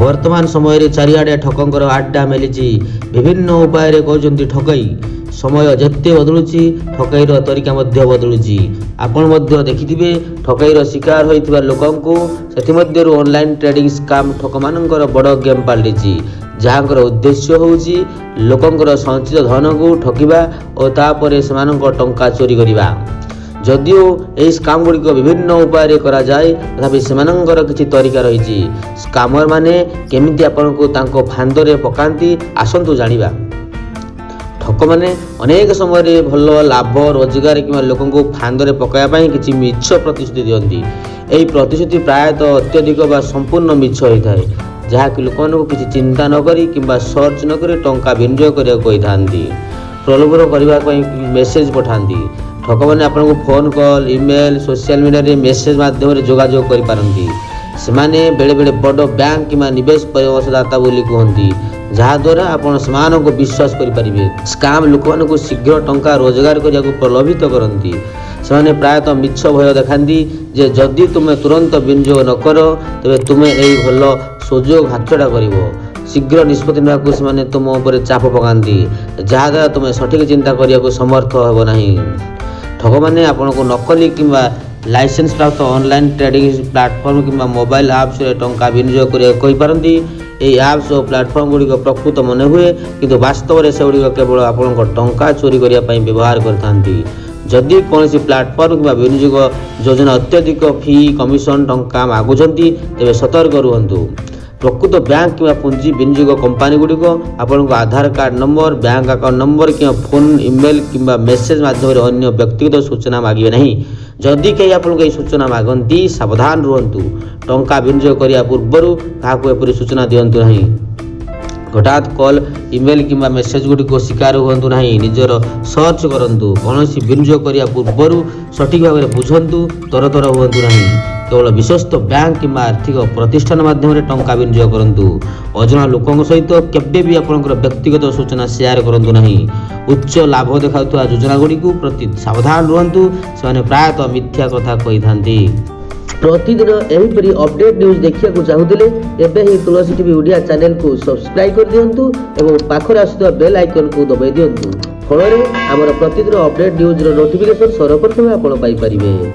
वर्तमान समय चारिआडे ठकंकर आड्डा मिली विभिन्न उपाय कहते ठकई समय जेते बदलुची ठकईर तरीका बदलुची। आपण देखिथिबे ठकईर शिकार होइथिबा लोकंकु सेथिमध्यरु ऑनलाइन ट्रेडिंग स्काम ठक मानकर बड़ गेम पलटिची, जहाँकर उद्देश्य होउची लोकंकर संचित धन को ठकिबा और तापरे सेमानंक टंका चोरी करिबा। जदिओ यह स्काम गुड़िक विभिन्न उपाय करा जाए तथापि सेमानंकर किछि तरीका रही। स्कामर माने केमिति आपनको तांको फांदरे पकांती आसंतु जानिबा। ठक माने अनेक समय भल लाभ रोजगार कि लोक फांदरे पकाया पाई किछि मिछ प्रतिश्रुति दियंती। एही प्रतिश्रुति प्रायतः अत्यधिक बा संपूर्ण मिछ होइथाय, जहाँकि लोक किछि चिंता न करी किंबा सर्च न करी टंका विनियोग करिया कहि थांती। प्रलोभन करबा पई मेसेज पठांती। ठक मैंने आपको phone call email social media रे मेसेज माध्यम जोगाजोग कर पारती। सेमाने बेले बेले बड़ बैंक किंवा निवेश परामर्शदाता बोली कहती, जहाद्वारा आपण सेमानक विश्वास करें। स्काम लोक मानक शीघ्र टंका रोजगार करने को प्रलोभित करती। से प्रायतः मिछ भय देखाती जे जदि तुम्हें तुरंत विनियोग न कर तेरे तुम्हें यही भल सुजोग हाथछड़ा कर शीघ्र निष्पत्ति नेबाकू से तुम उपर चाप पकाती, जहाद्वारा तुम्हें सठिक चिंता करने को समर्थ हेब नहीं। ठक मैंने आपको नकली किंवा लाइसेंस प्राप्त ऑनलाइन ट्रेडिंग प्लाटफर्म किंवा मोबाइल आप्स रे टंका विनियोग करते। ये आप्स और प्लाटफर्म गुड़िक प्रकृत मन हुए किंतु वास्तव में से केवल आपंक टंका चोरी करने व्यवहार करते। जदि कौन प्लाटफर्म किंवा विनियोग योजना अत्यधिक फी कमिशन टंका मागुंट तेज सतर्क रुहतु। प्रकृत बैंक किंवा पुंजी विनियोग कंपनी गुड़िक आपन Aadhaar card number bank account number कि फोन ईमेल किंवा मेसेज माध्यम अन्य व्यक्तिगत सूचना मागे नहीं। जदि कहीं आपको यह सूचना मागती सावधान रुहतु। टंका विनियोग करने पूर्व क्या सूचना दिंतु नहीं। हठात कॉल ईमेल किंवा मेसेज गुड़िक शिकार हुंतु नहीं। निजर सर्च करंतु। कौन विनियोग करने पूर्व सठिक भाव में बुझंतु, तरतर हुंतु नहीं। केवल विश्वस्त बैंक किंवा आर्थिक प्रतिष्ठान माध्यम टंका विनियोग करंतु। अजना लोकों सहित केबे भी आपनकर व्यक्तिगत सूचना शेयर करंतु नहीं। उच्च लाभ देखाउथुवा योजना गुड़ी प्रति सावधान रुहंतु। से प्रायतः मिथ्या कथा कही थांती। प्रतिदिन एहीपरि अपडेट न्यूज देखिया को चाहुथिले एबे ही तुलसी टीवी ओडिया चैनल को सब्सक्राइब कर दियंतु एवं पाखरे आସୁଥିବା बेल आइकन को दबाई दियंतु। फଳରେ हमर प्रतिदिन अपडेट न्यूज रो नोटिफिकेशन सर्वप्रथम आपण पाई परिबे।